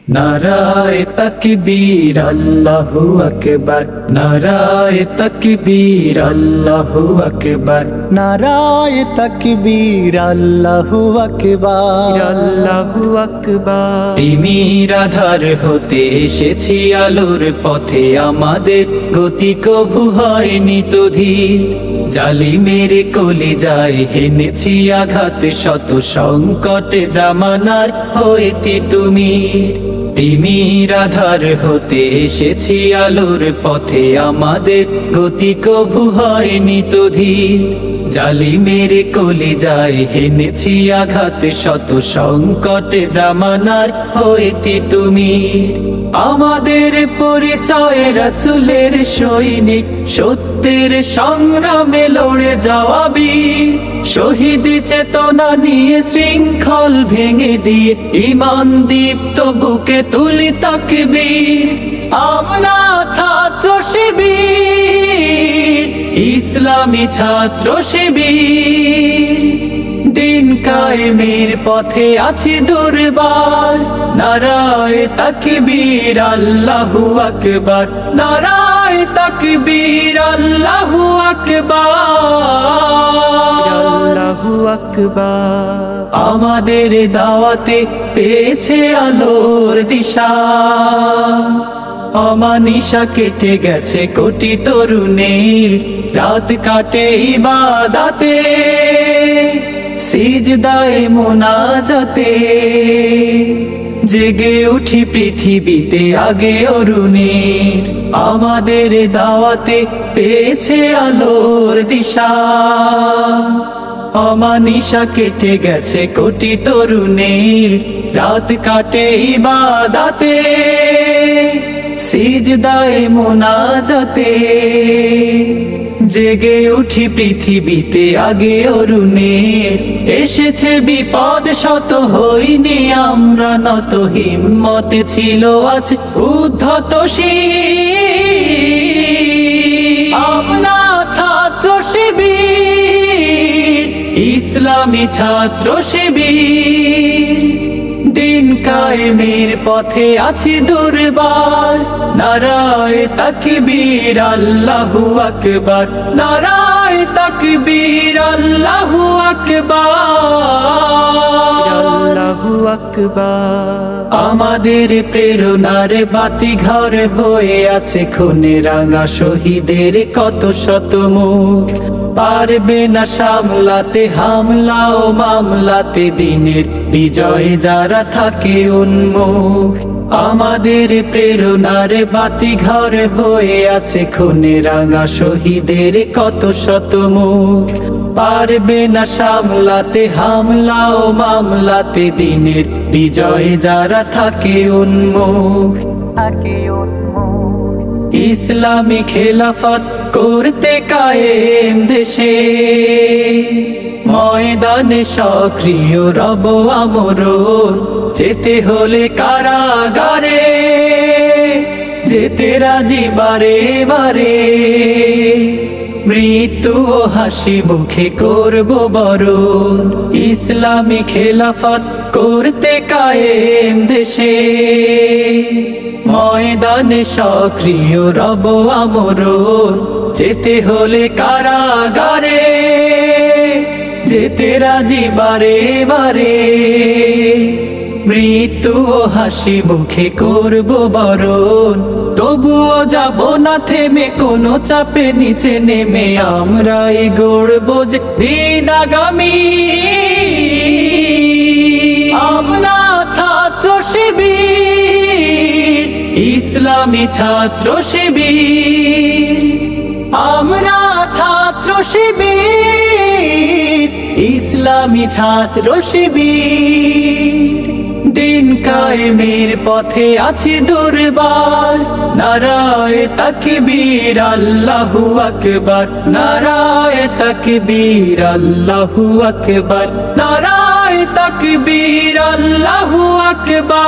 নারায়ে তাকবীর আল্লাহু আকবার, নারায়ে তাকবীর আল্লাহু আকবার, নারায়ে তাকবীর আল্লাহু আকবার, আল্লাহু আকবার। তিমির আধার হতে এসেছি আলোর পথে, আমাদের গতি কভু হয়নি তো ধীর। জালিমের কলিজায় হেনেছি আঘাত, শত সংকটে জামানার হইতি তুমি। তিমির আধার হতে এসেছি আলোর পথে, আমাদের গতি কভু হয়নি তো ধীর। জালিমের কলিজায় হেনেছি আঘাত, শত সংকটে জামানার হইতি তুমি। আমাদের পরিচয় রাসূলের সৈনিক, সত্যের সংগ্রামে লড়ে যাওয়া বীর। শহীদ চেতনা নিয়ে শৃঙ্খল ভেঙে দিয়ে, ঈমান দীপ্ত বুকে তুলি তাকবীর। আমরা ছাত্র শিবির, ইসলামী ছাত্র শিবির। দিন কায়েমের পথে আছি দুর্বার, নারায়ে তাকবীর আল্লাহু আকবার, নারায়ে তাকবীর আল্লাহু আকবার, আল্লাহু আকবার। আমাদের দাওয়াতে পেয়েছে আলোর দিশা, অমানিশা কেটে গেছে কোটি তরুণের। রাত কাটে ইবাদতে, সিজদায়ে মুনাজাতে, জেগে উঠি পৃথিবীতে আগে অরুণের। আমাদের দাওয়াতে পেয়েছে আলোর দিশা, অমানিশা কেটে গেছে কোটি তরুণের। রাত কাটে ইবাদতে, সিজদায়ে মুনাজাতে, জেগে উঠি পৃথিবীতে আগে অরুণের। এসেছে বিপদ শত, হইনি আমরা নত, হিম্মতে ছিল আজ উদ্ধত শির। আমরা ছাত্র শিবির, ইসলামী ছাত্র শিবির। দিন কায়েমের পথে আছি দুর্বার, নারায়ে তাকবীর আল্লাহু আকবার, নারায়ে তাকবীর আল্লাহু আকবার, আল্লাহু আকবার। আমাদের প্রেরণার বাতি ঘর হয়ে আছে খুনে রাঙা শহীদের কত শত মুখ। পারবে না সামলাতে হামলা ও মামলাতে, দিনের বিজয়ে যারা থাকে উন্মুখ। আমাদের প্রেরণার বাতি ঘর হয়ে আছে খুনে রাঙা শহীদের কত শত মুখ। পারবে না সামলাতে হামলা ও মামলাতে, দিনের বিজয়ে যারা থাকে উন্মুখ। ইসলামী খেলাফত করতে কায়েম দেশে, ময়দানে সক্রিয় রব আমরণ। যেতে হলে কারাগারে, যেতে রাজি বারে বারে। মৃত্যু ও হাসি মুখে করব বরণ, ইসলামী খেলাফত করতে কায়েম দেশে। ময়দানে সক্রিয় রব আমরণ। যেতে হলে কারাগারে, যেতে রাজি বারে বারে। মৃত্যু ও হাসি মুখে করব বরণ। তবুও যাব না থেমে, কোনো চাপে নিচে নেমে। আমরা গড়ব যে দিন আগামী। আমরা ছাত্র শিবির, ইসলামী ছাত্র শিবির। আমরা ছাত্র শিবির, ইসলামী ছাত্র শিবির। দিন কায়েমের পথে আছি দুর্বার, নারায়ে তাকবীর আল্লাহু আকবার, নারায়ে তাকবীর আল্লাহু আকবার, নারায়ে তাকবীর আল্লাহু আকবার।